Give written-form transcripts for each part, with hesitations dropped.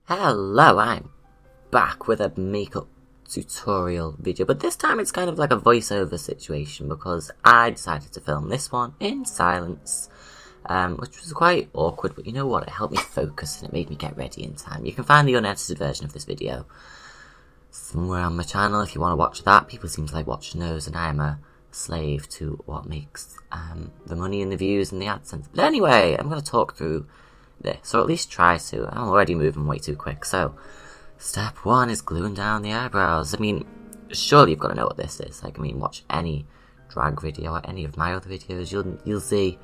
Hello, I'm back with a makeup tutorial video, but this time it's kind of like a voiceover situation because I decided to film this one in silence, which was quite awkward, but you know what, it helped me focus and it made me get ready in time. You can find the unedited version of this video somewhere on my channel if you want to watch that. People seem to like watching those, and I am a slave to what makes the money and the views and the AdSense. But anyway, I'm going to talk through this, or at least try to. I'm already moving way too quick. So, step one is gluing down the eyebrows. I mean, surely you've got to know what this is. Like, I mean, watch any drag video or any of my other videos. You'll see,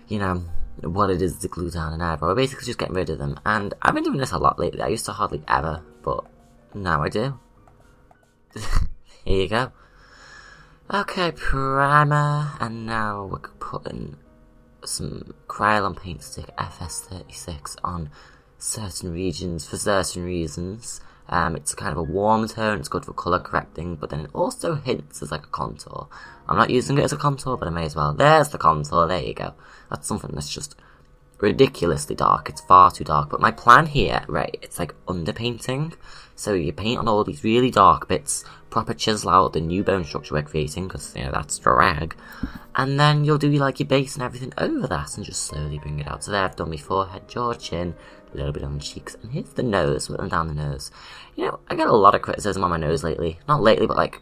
you know, what it is to glue down an eyebrow. Basically, just getting rid of them. And I've been doing this a lot lately. I used to hardly ever, but now I do. Here you go. Okay, primer, and now we're putting some Krylon paint stick FS36 on certain regions for certain reasons. It's kind of a warm tone, it's good for colour correcting, but then it also hints as like a contour. I'm not using it as a contour, but I may as well. There's the contour, there you go. That's something that's just ridiculously dark. It's far too dark, but my plan here, right, it's like underpainting. So you paint on all these really dark bits, proper chisel out the new bone structure we're creating, because, you know, that's drag. And then you'll do like your base and everything over that and just slowly bring it out. So there I've done my forehead, jaw, chin, a little bit on the cheeks, and here's the nose, whittling down the nose. You know, I get a lot of criticism on my nose lately. Not lately, but like,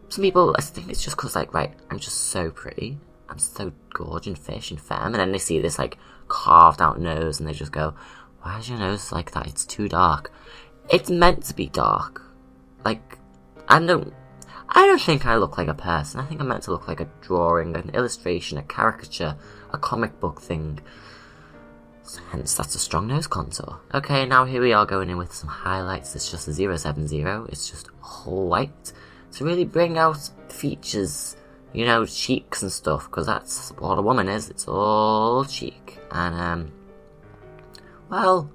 some people, I think it's just because, like, right, I'm just so pretty. I'm so gorgeous and fish and femme, and then they see this like carved out nose and they just go, why is your nose like that? It's too dark. It's meant to be dark. Like, I don't think I look like a person. I think I'm meant to look like a drawing, an illustration, a caricature, a comic book thing. So hence, that's a strong nose contour. Okay, now here we are going in with some highlights. It's just a 070. It's just all white to really bring out features, you know, cheeks and stuff, because that's what a woman is. It's all cheek. And, well,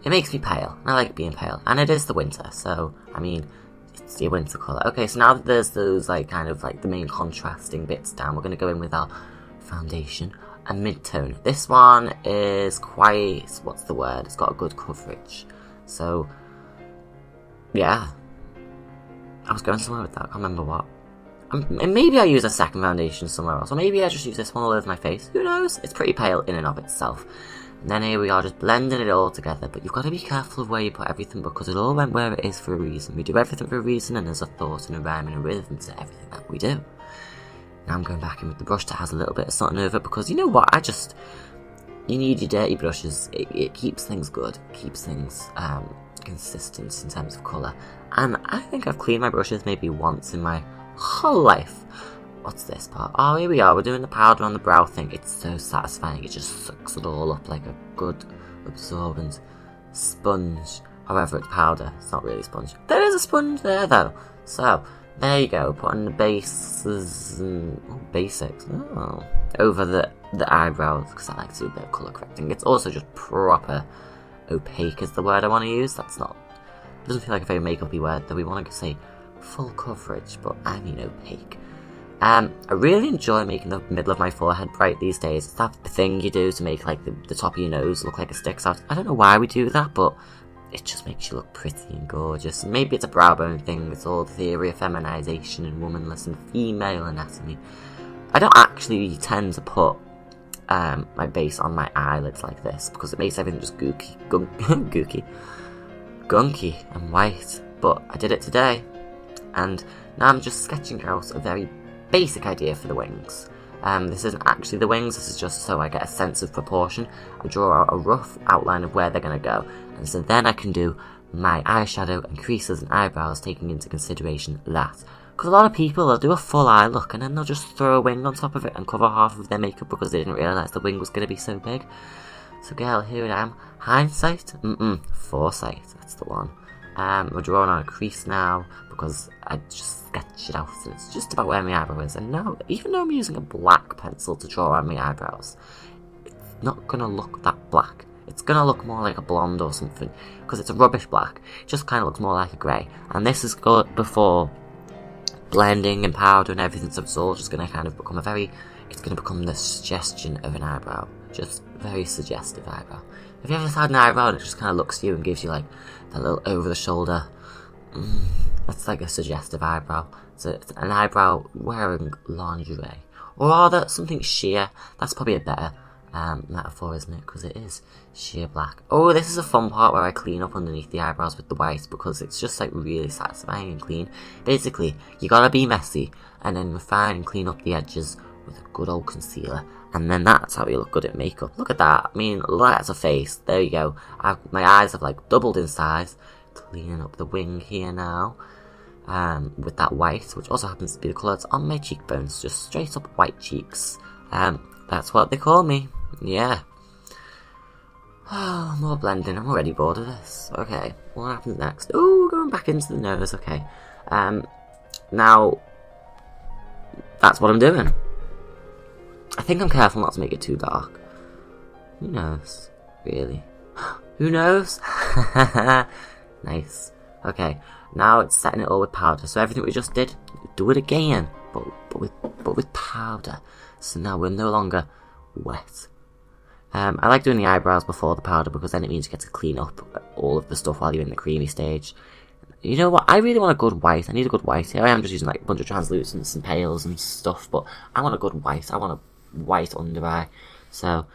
it makes me pale. I like being pale. And it is the winter, so, I mean, it's your winter colour. Okay, so now that there's those, like, kind of, like, the main contrasting bits down, we're going to go in with our foundation and mid-tone. This one is quite, what's the word? It's got a good coverage. So, yeah. I was going somewhere with that. I can't remember what. And maybe I use a second foundation somewhere else, or maybe I just use this one all over my face. Who knows? It's pretty pale in and of itself. And then here we are, just blending it all together. But you've got to be careful of where you put everything, because it all went where it is for a reason. We do everything for a reason, and there's a thought and a rhyme and a rhythm to everything that we do. Now I'm going back in with the brush that has a little bit of something over it, because you know what? You need your dirty brushes. It keeps things good. It keeps things consistent in terms of colour. And I think I've cleaned my brushes maybe once in my whole life. What's this part? Oh, here we are. We're doing the powder on the brow thing. It's so satisfying. It just sucks it all up like a good absorbent sponge. However, it's powder. It's not really sponge. There is a sponge there, though. So, there you go. Put on the bases and basics. Oh, over the eyebrows, because I like to do a bit of colour correcting. It's also just proper opaque is the word I want to use. It doesn't feel like a very makeup-y word, though we want to say full coverage, but I mean opaque. I really enjoy making the middle of my forehead bright these days. It's that thing you do to make like the top of your nose look like it sticks out. I don't know why we do that, but it just makes you look pretty and gorgeous. And maybe it's a brow bone thing. It's all the theory of feminization and womanless and female anatomy. I don't actually tend to put my base on my eyelids like this, because it makes everything just gunky and white. But I did it today, and now I'm just sketching out a very basic idea for the wings. This isn't actually the wings, this is just so I get a sense of proportion. I draw out a rough outline of where they're going to go, and so then I can do my eyeshadow and creases and eyebrows, taking into consideration that. Because a lot of people, they'll do a full eye look and then they'll just throw a wing on top of it and cover half of their makeup because they didn't realise the wing was going to be so big. So girl, here I am. Hindsight? Foresight, that's the one. We're drawing on a crease now, because I just sketched it out, and it's just about where my eyebrow is. And now, even though I'm using a black pencil to draw on my eyebrows, it's not going to look that black. It's going to look more like a blonde or something, because it's a rubbish black. It just kind of looks more like a grey. And this is good before blending and powder and everything, so it's all just going to kind of become it's going to become the suggestion of an eyebrow. Just very suggestive eyebrow. Have you ever had an eyebrow and it just kind of looks at you and gives you like that little over the shoulder? That's like a suggestive eyebrow. So it's an eyebrow wearing lingerie. Or rather, something sheer. That's probably a better metaphor, isn't it? Because it is sheer black. Oh, this is a fun part where I clean up underneath the eyebrows with the white because it's just like really satisfying and clean. Basically, you gotta be messy and then refine and clean up the edges with a good old concealer. And then that's how you look good at makeup. Look at that. I mean, that's a face. There you go. My eyes have like doubled in size. Cleaning up the wing here now. With that white, which also happens to be the colour that's on my cheekbones. Just straight up white cheeks. That's what they call me. Yeah. Oh, more blending. I'm already bored of this. Okay, what happens next? Oh, going back into the nose. Okay. Now, that's what I'm doing. I think I'm careful not to make it too dark. Who knows? Really? Who knows? Nice. Okay, now it's setting it all with powder. So everything we just did, do it again, but with powder. So now we're no longer wet. I like doing the eyebrows before the powder because then it means you get to clean up all of the stuff while you're in the creamy stage. You know what? I really want a good white. I need a good white. Here I am just using like a bunch of translucents and pales and stuff, but I want a good white. I want a white under eye. So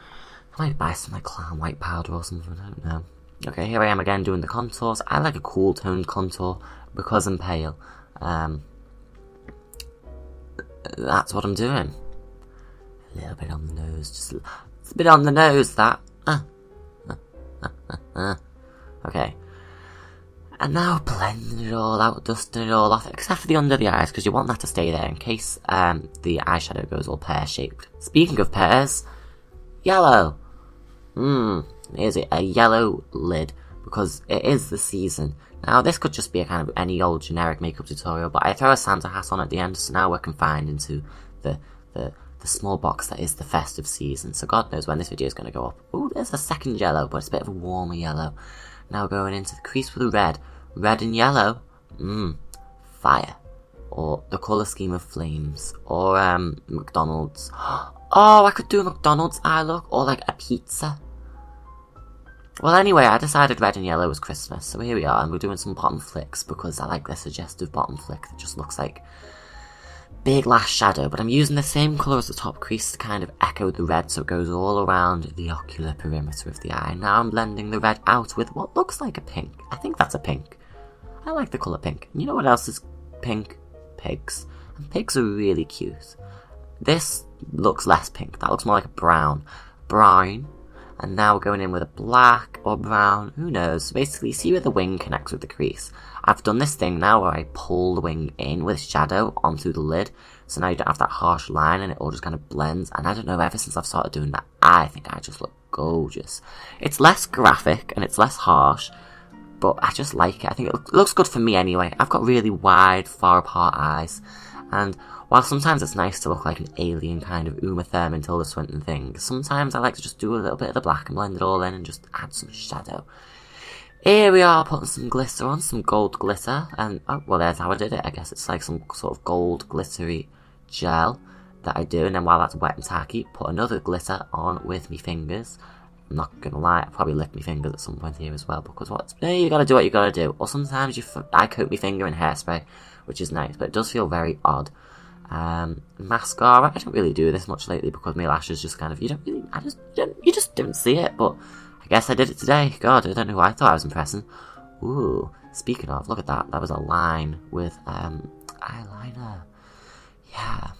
I might buy some like clown white powder or something. I don't know. Okay, here I am again doing the contours. I like a cool toned contour because I'm pale. That's what I'm doing. A little bit on the nose, just a bit on the nose, that. Okay. And now blending it all out, dusting it all off, except for the under the eyes, because you want that to stay there in case the eyeshadow goes all pear-shaped. Speaking of pears, yellow. Here's a yellow lid, because it is the season. Now, this could just be a kind of any old generic makeup tutorial, but I throw a Santa hat on at the end, so now we're confined into the small box that is the festive season. So God knows when this video is going to go up. Oh, there's a second yellow, but it's a bit of a warmer yellow. Now going into the crease with a red. Red and yellow. Fire. Or the colour scheme of flames. Or McDonald's. Oh, I could do a McDonald's eye look. Or like a pizza. Well, anyway, I decided red and yellow was Christmas. So here we are, and we're doing some bottom flicks because I like the suggestive bottom flick that just looks like big lash shadow. But I'm using the same colour as the top crease to kind of echo the red so it goes all around the ocular perimeter of the eye. Now I'm blending the red out with what looks like a pink. I think that's a pink. I like the colour pink. And you know what else is pink? Pigs. And pigs are really cute. This looks less pink. That looks more like a brown. Brown. And now we're going in with a black or brown, who knows. So basically, see where the wing connects with the crease. I've done this thing now where I pull the wing in with shadow onto the lid. So now you don't have that harsh line and it all just kind of blends. And I don't know, ever since I've started doing that, I think I just look gorgeous. It's less graphic and it's less harsh, but I just like it. I think it looks good for me anyway. I've got really wide, far apart eyes. And while sometimes it's nice to look like an alien kind of Uma Thurman, Tilda Swinton thing, sometimes I like to just do a little bit of the black and blend it all in and just add some shadow. Here we are putting some glitter on, some gold glitter, and oh, well, there's how I did it. I guess it's like some sort of gold glittery gel that I do, and then while that's wet and tacky, put another glitter on with me fingers. I'm not gonna lie, I'll probably lick my fingers at some point here as well, because you gotta do what you gotta do. Or sometimes I coat my finger in hairspray, which is nice, but it does feel very odd. Mascara, I don't really do this much lately because my lashes just kind of, you just don't see it, but I guess I did it today. God, I don't know who I thought I was impressing. Ooh, speaking of, look at that, that was a line with, eyeliner. Yeah.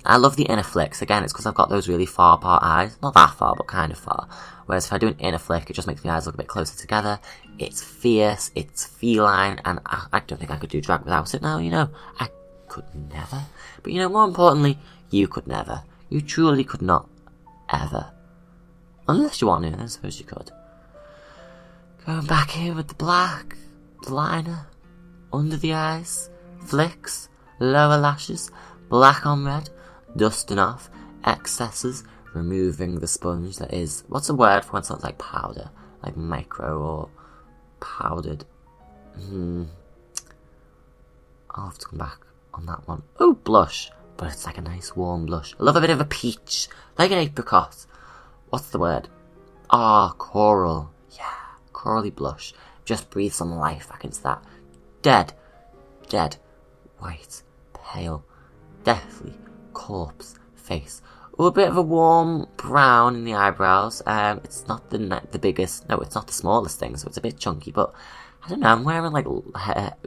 I love the inner flicks. Again, it's because I've got those really far apart eyes. Not that far, but kind of far. Whereas if I do an inner flick, it just makes my eyes look a bit closer together. It's fierce, it's feline, and I don't think I could do drag without it now, you know. I could never. But you know, more importantly, you could never. You truly could not. Ever. Unless you want to, then I suppose you could. Going back here with the black, the liner, under the eyes, flicks, lower lashes, black on red, dusting off, excesses, removing the sponge that is, what's the word for when something's like powder? Like micro or powdered. I'll have to come back on that one. Oh, blush. But it's like a nice warm blush. I love a bit of a peach. Like an apricot. What's the word? Ah, coral. Yeah, corally blush. Just breathe some life back into that. Dead, white, pale, deathly corpse face. Oh, a bit of a warm brown in the eyebrows. It's not the biggest, no, it's not the smallest thing, so it's a bit chunky, but I don't know, I'm wearing like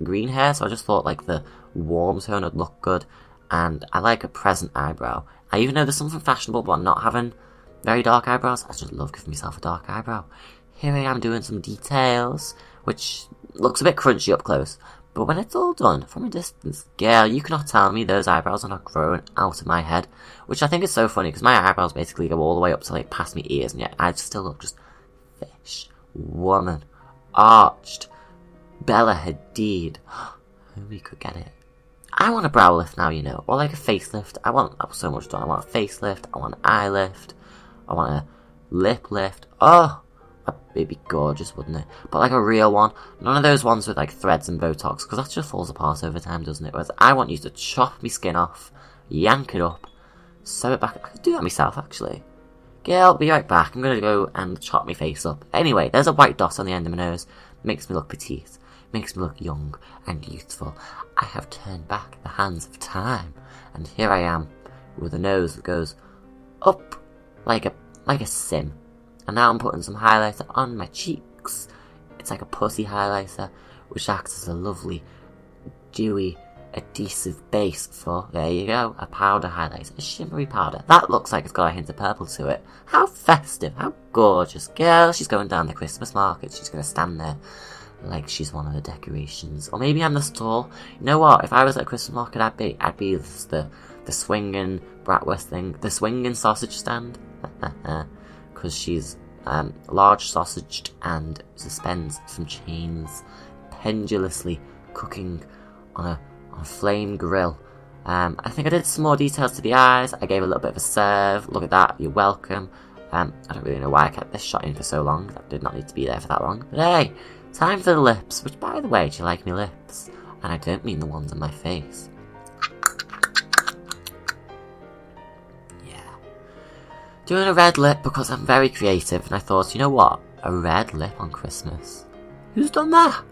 green hair, so I just thought like the warm tone would look good, and I like a present eyebrow. I even know there's something fashionable about not having very dark eyebrows. I just love giving myself a dark eyebrow. Here I am doing some details, which looks a bit crunchy up close, but when it's all done from a distance, girl, you cannot tell me those eyebrows are not growing out of my head, which I think is so funny, because my eyebrows basically go all the way up to like past my ears, and yet I still look just fish, woman, arched, Bella Hadid. We could get it. I want a brow lift now, you know, or like a facelift. I want so much done. I want a facelift, I want an eye lift, I want a lip lift. Oh, it'd be gorgeous, wouldn't it? But like a real one, none of those ones with like threads and Botox, because that just falls apart over time, doesn't it? Whereas I want you to chop me skin off, yank it up, sew it back. I could do that myself, actually. Girl, be right back. I'm gonna go and chop my face up. Anyway, there's a white dot on the end of my nose. Makes me look petite. Makes me look young and youthful. I have turned back the hands of time, and here I am with a nose that goes up like a sim. And now I'm putting some highlighter on my cheeks. It's like a pussy highlighter, which acts as a lovely, dewy, adhesive base for, there you go, a powder highlighter, a shimmery powder. That looks like it's got a hint of purple to it. How festive, how gorgeous. Girl, she's going down the Christmas market. She's going to stand there like she's one of the decorations. Or maybe I'm the stall. You know what? If I was at a Christmas market, I'd be the swinging bratwurst thing, the swinging sausage stand. Because she's large sausaged and suspends from chains, pendulously cooking on a flame grill. I think I did some more details to the eyes. I gave a little bit of a serve. Look at that. You're welcome. I don't really know why I kept this shot in for so long. That did not need to be there for that long. But hey, time for the lips. Which, by the way, do you like my lips? And I don't mean the ones on my face. Doing a red lip because I'm very creative, and I thought, you know what? A red lip on Christmas. Who's done that?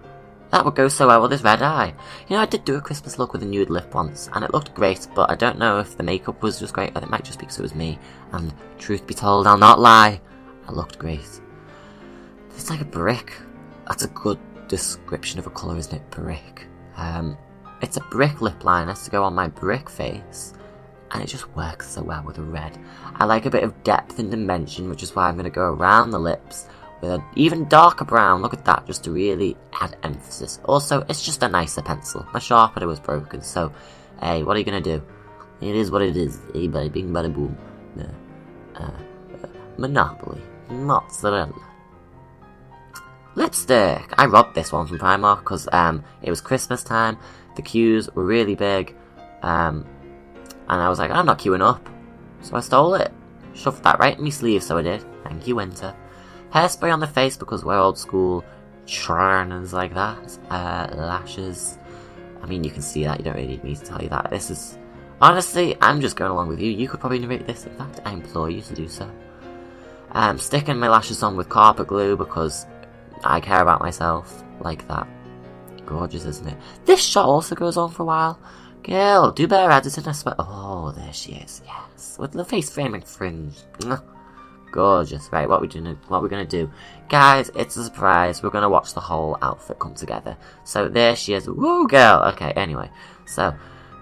That would go so well with this red eye. You know, I did do a Christmas look with a nude lip once, and it looked great, but I don't know if the makeup was just great, or it might just be because it was me. And truth be told, I'll not lie, I looked great. It's like a brick. That's a good description of a colour, isn't it? Brick. It's a brick lip liner to go on my brick face. And it just works so well with a red. I like a bit of depth and dimension, which is why I'm going to go around the lips with an even darker brown. Look at that, just to really add emphasis. Also, it's just a nicer pencil. My sharpener was broken, so, hey, what are you going to do? It is what it is. Hey, bada bing, bada boom. Monopoly. Mozzarella. Lipstick. I robbed this one from Primark because it was Christmas time. The queues were really big. And I was like, I'm not queuing up. So I stole it. Shoved that right in my sleeve, so I did. Thank you, Winter. Hairspray on the face because we're old school. Charners like that. Lashes. I mean, you can see that. You don't really need me to tell you that. This is... Honestly, I'm just going along with you. You could probably narrate this. In fact, I implore you to do so. Sticking my lashes on with carpet glue because I care about myself. Like that. Gorgeous, isn't it? This shot also goes on for a while. Girl, do better editing, I swear. Oh, there she is, yes. With the face framing fringe. Gorgeous. Right, what we're gonna do? Guys, it's a surprise. We're gonna watch the whole outfit come together. So there she is. Woo, girl. Okay, anyway. So,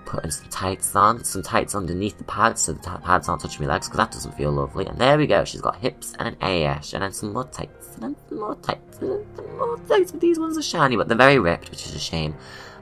putting some tights underneath the pads so the pads aren't touching my legs, because that doesn't feel lovely. And there we go. She's got hips and an A-ash, and then some more tights, and then some more tights, and then some more tights. But these ones are shiny, but they're very ripped, which is a shame.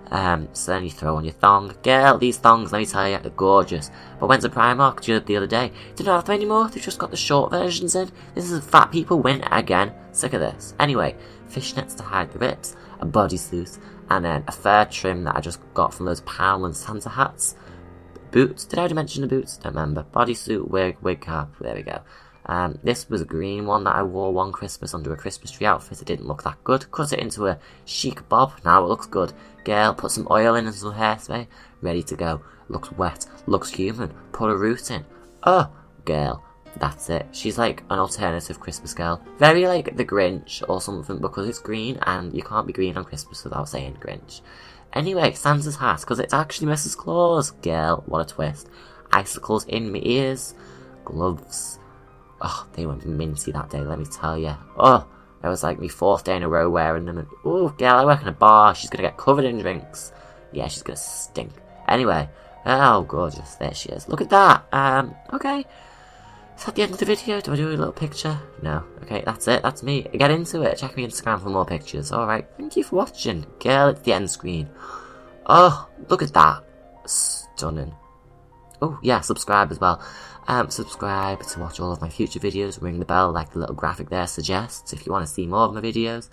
So then you throw on your thong. Girl, these thongs, let me tell you, are gorgeous. But went to Primark the other day. They don't have them anymore, they've just got the short versions in. This is fat people win again. Sick of this. Anyway, fishnets to hide the rips, a bodysuit, and then a fur trim that I just got from those Poundland Santa hats. Boots, did I already mention the boots? Don't remember. Bodysuit, wig cap, there we go. This was a green one that I wore one Christmas under a Christmas tree outfit. It didn't look that good. Cut it into a chic bob. Now it looks good. Girl, put some oil in and some hairspray. Ready to go. Looks wet. Looks human. Put a root in. Oh, girl. That's it. She's like an alternative Christmas girl. Very like the Grinch or something, because it's green and you can't be green on Christmas without saying Grinch. Anyway, Santa's hat, because it's actually Mrs. Claus. Girl, what a twist. Icicles in my ears. Gloves. Oh, they were minty that day, let me tell you. Oh, it was like my 4th day in a row wearing them. And oh, girl, I work in a bar. She's going to get covered in drinks. Yeah, she's going to stink. Anyway, oh, gorgeous. There she is. Look at that. Okay. Is that the end of the video? Do I do a little picture? No. Okay, that's it. That's me. Get into it. Check me Instagram for more pictures. Alright. Thank you for watching. Girl, it's the end screen. Oh, look at that. Stunning. Oh, yeah, subscribe as well. Subscribe to watch all of my future videos. Ring the bell like the little graphic there suggests if you want to see more of my videos.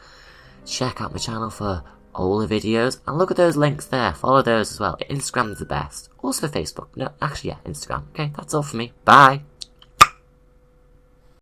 Check out my channel for older videos. And look at those links there. Follow those as well. Instagram's the best. Also Facebook. No, actually, yeah, Instagram. Okay, that's all for me. Bye.